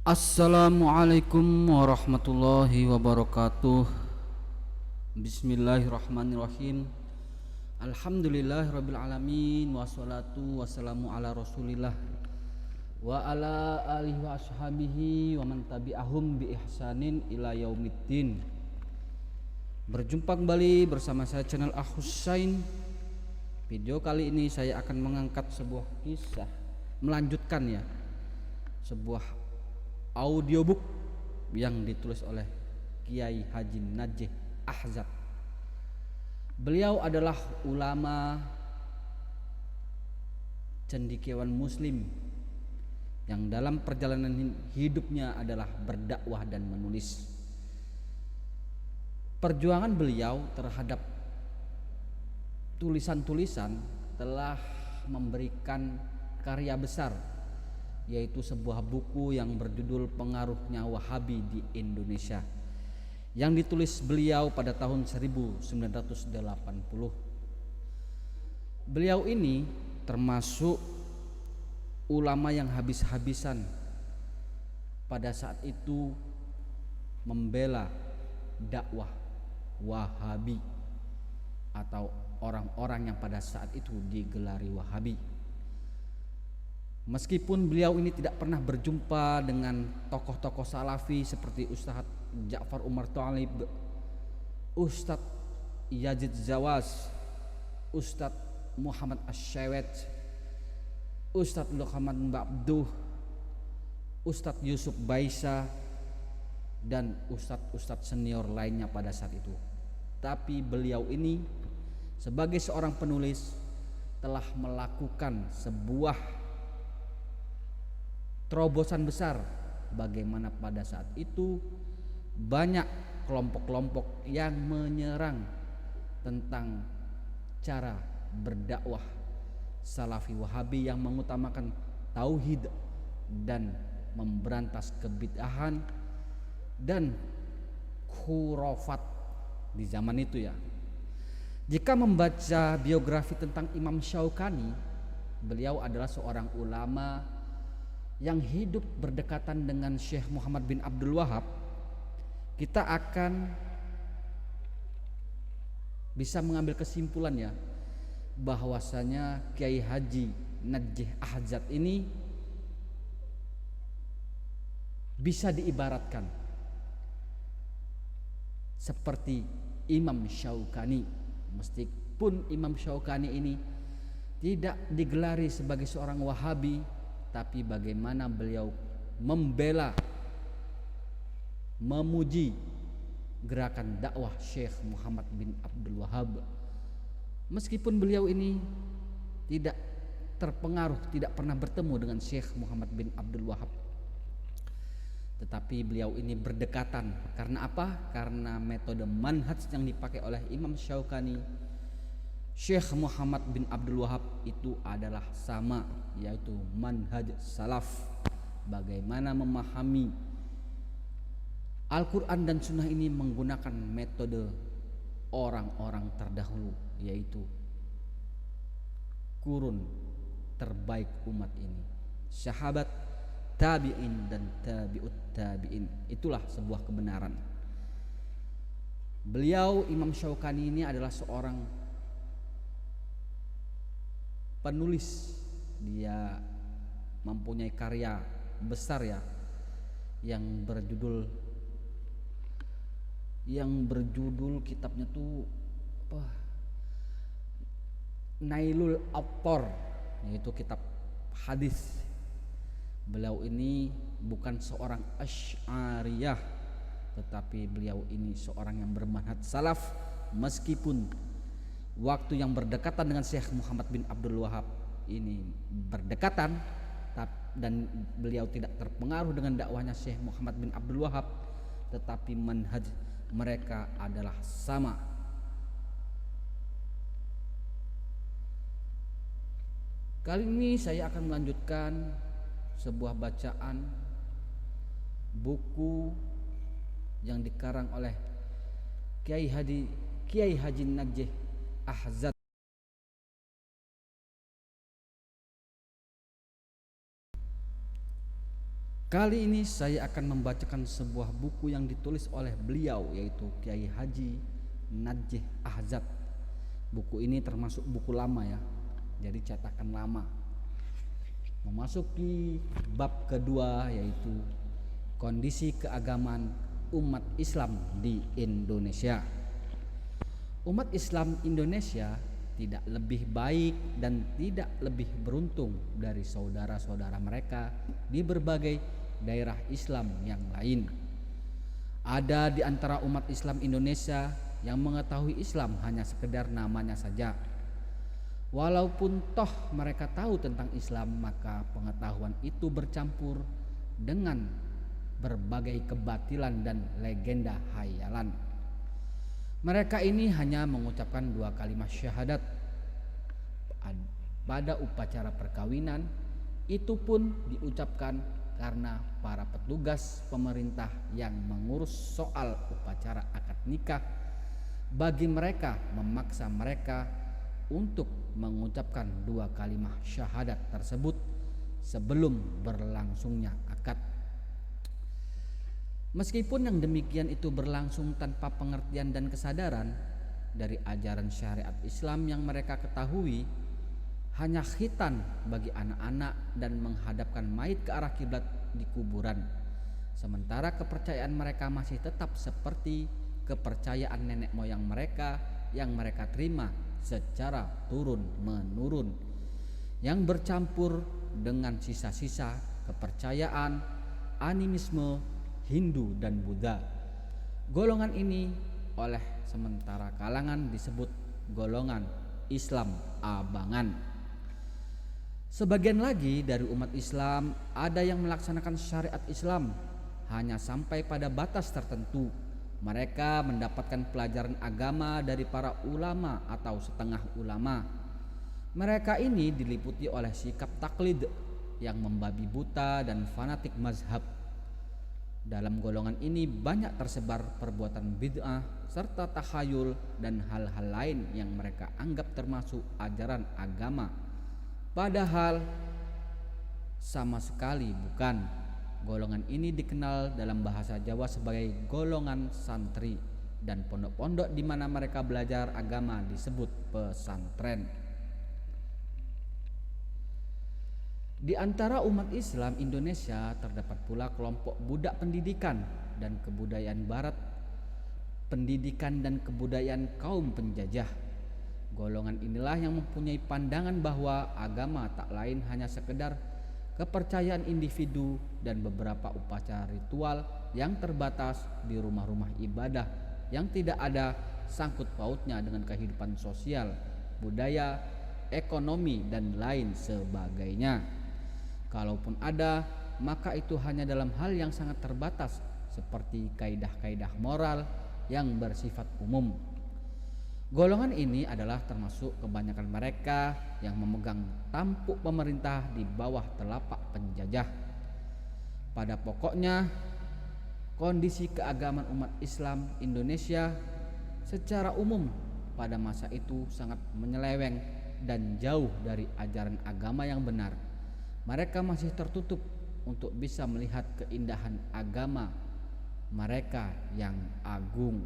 Assalamualaikum warahmatullahi wabarakatuh. Bismillahirrahmanirrahim. Alhamdulillahirabbil alamin wassalatu wassalamu ala Rasulillah wa ala alihi wa ashabihi wa man tabi'ahum bi ihsanin ila yaumiddin. Berjumpa kembali bersama saya channel Al-Husain. Video kali ini saya akan mengangkat sebuah kisah, melanjutkan ya, sebuah audiobook yang ditulis oleh Kiai Haji Najih Ahzad. Beliau adalah ulama cendekiawan muslim yang dalam perjalanan hidupnya adalah berdakwah dan menulis. Perjuangan beliau terhadap tulisan-tulisan telah memberikan karya besar, yaitu sebuah buku yang berjudul Pengaruhnya Wahabi di Indonesia yang ditulis beliau pada tahun 1980. Beliau ini termasuk ulama yang habis-habisan pada saat itu membela dakwah Wahabi atau orang-orang yang pada saat itu digelari Wahabi. Meskipun beliau ini tidak pernah berjumpa dengan tokoh-tokoh salafi seperti Ustadz Ja'far Umar Thalib, Ustadz Yazid Zawaz, Ustadz Muhammad Asyawet, Ustadz Luqman Ba'abduh, Ustadz Yusuf Baisa, dan ustadz-ustadz senior lainnya pada saat itu. Tapi beliau ini sebagai seorang penulis telah melakukan sebuah terobosan besar, bagaimana pada saat itu banyak kelompok-kelompok yang menyerang tentang cara berdakwah Salafi Wahabi yang mengutamakan tauhid dan memberantas kebid'ahan dan khurafat di zaman itu ya. Jika membaca biografi tentang Imam Syaukani, beliau adalah seorang ulama yang hidup berdekatan dengan Syekh Muhammad bin Abdul Wahab. Kita akan bisa mengambil kesimpulan ya, bahwasanya Kiai Haji Najih Ahzad ini bisa diibaratkan seperti Imam Syaukani, meskipun Imam Syaukani ini tidak digelari sebagai seorang Wahabi, tapi bagaimana beliau membela, memuji gerakan dakwah Syekh Muhammad bin Abdul Wahab. Meskipun beliau ini tidak terpengaruh, tidak pernah bertemu dengan Syekh Muhammad bin Abdul Wahab, tetapi beliau ini berdekatan. Karena apa? Karena metode manhaj yang dipakai oleh Imam Syaukani, Syekh Muhammad bin Abdul Wahab itu adalah sama, yaitu manhaj salaf, bagaimana memahami Al-Quran dan Sunnah ini menggunakan metode orang-orang terdahulu, yaitu kurun terbaik umat ini, sahabat, tabi'in dan tabi'ut tabi'in. Itulah sebuah kebenaran. Beliau Imam Syaukani ini adalah seorang penulis. Dia mempunyai karya besar ya, yang berjudul kitabnya tuh apa? Nailul Awtar, yaitu kitab hadis. Beliau ini bukan seorang Asy'ariyah, tetapi beliau ini seorang yang bermanhaj salaf, meskipun waktu yang berdekatan dengan Syekh Muhammad bin Abdul Wahab ini berdekatan, dan beliau tidak terpengaruh dengan dakwahnya Syekh Muhammad bin Abdul Wahab, tetapi manhaj mereka adalah sama. Kali ini saya akan melanjutkan sebuah bacaan buku yang dikarang oleh Kiai Haji Najih Ahzad. Kali ini saya akan membacakan sebuah buku yang ditulis oleh beliau, yaitu Kiai Haji Najih Ahzad. Buku ini termasuk buku lama ya, jadi cetakan lama. Memasuki bab kedua, yaitu kondisi keagamaan umat Islam di Indonesia. Umat Islam Indonesia tidak lebih baik dan tidak lebih beruntung dari saudara-saudara mereka di berbagai daerah Islam yang lain. Ada di antara umat Islam Indonesia yang mengetahui Islam hanya sekedar namanya saja. Walaupun toh mereka tahu tentang Islam, maka pengetahuan itu bercampur dengan berbagai kebatilan dan legenda hayalan. Mereka ini hanya mengucapkan 2 kalimat syahadat pada upacara perkawinan, itu pun diucapkan karena para petugas pemerintah yang mengurus soal upacara akad nikah bagi mereka memaksa mereka untuk mengucapkan 2 kalimat syahadat tersebut sebelum berlangsungnya akad. Meskipun yang demikian itu berlangsung tanpa pengertian dan kesadaran dari ajaran syariat Islam yang mereka ketahui, hanya khitan bagi anak-anak dan menghadapkan mayit ke arah kiblat di kuburan. Sementara kepercayaan mereka masih tetap seperti kepercayaan nenek moyang mereka yang mereka terima secara turun-menurun, yang bercampur dengan sisa-sisa kepercayaan animisme Hindu dan Buddha. Golongan ini oleh sementara kalangan disebut golongan Islam abangan. Sebagian lagi dari umat Islam ada yang melaksanakan syariat Islam hanya sampai pada batas tertentu. Mereka mendapatkan pelajaran agama dari para ulama atau setengah ulama. Mereka ini diliputi oleh sikap taklid yang membabi buta dan fanatik mazhab. Dalam golongan ini banyak tersebar perbuatan bid'ah serta takhayul dan hal-hal lain yang mereka anggap termasuk ajaran agama. Padahal sama sekali bukan. Golongan ini dikenal dalam bahasa Jawa sebagai golongan santri, dan pondok-pondok di mana mereka belajar agama disebut pesantren. Di antara umat Islam Indonesia terdapat pula kelompok budak pendidikan dan kebudayaan barat, pendidikan dan kebudayaan kaum penjajah. Golongan inilah yang mempunyai pandangan bahwa agama tak lain hanya sekedar kepercayaan individu dan beberapa upacara ritual yang terbatas di rumah-rumah ibadah yang tidak ada sangkut pautnya dengan kehidupan sosial, budaya, ekonomi dan lain sebagainya. Kalaupun ada, maka itu hanya dalam hal yang sangat terbatas seperti kaidah-kaidah moral yang bersifat umum. Golongan ini adalah termasuk kebanyakan mereka yang memegang tampuk pemerintah di bawah telapak penjajah. Pada pokoknya, kondisi keagamaan umat Islam Indonesia secara umum pada masa itu sangat menyeleweng dan jauh dari ajaran agama yang benar. Mereka masih tertutup untuk bisa melihat keindahan agama mereka yang agung.